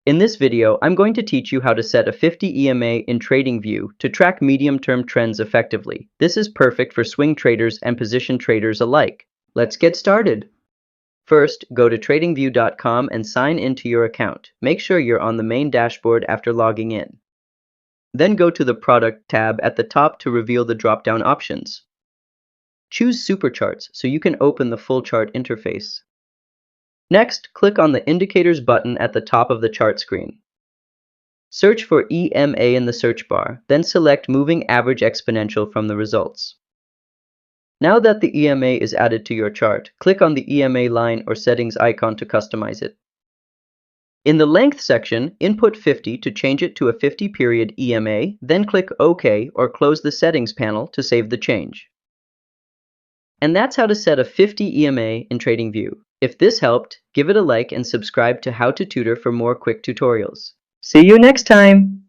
In this video, I'm going to teach you how to set a 50 EMA in TradingView to track medium-term trends effectively. This is perfect for swing traders and position traders alike. Let's get started. First, go to TradingView.com and sign into your account. Make sure you're on the main dashboard after logging in. Then go to the Product tab at the top to reveal the drop-down options. Choose Supercharts so you can open the full chart interface. Next, click on the Indicators button at the top of the chart screen. Search for EMA in the search bar, then select Moving Average Exponential from the results. Now that the EMA is added to your chart, click on the EMA line or settings icon to customize it. In the Length section, input 50 to change it to a 50-period EMA, then click OK or close the Settings panel to save the change. And that's how to set a 50 EMA in TradingView. If this helped, give it a like and subscribe to How to Tutor for more quick tutorials. See you next time!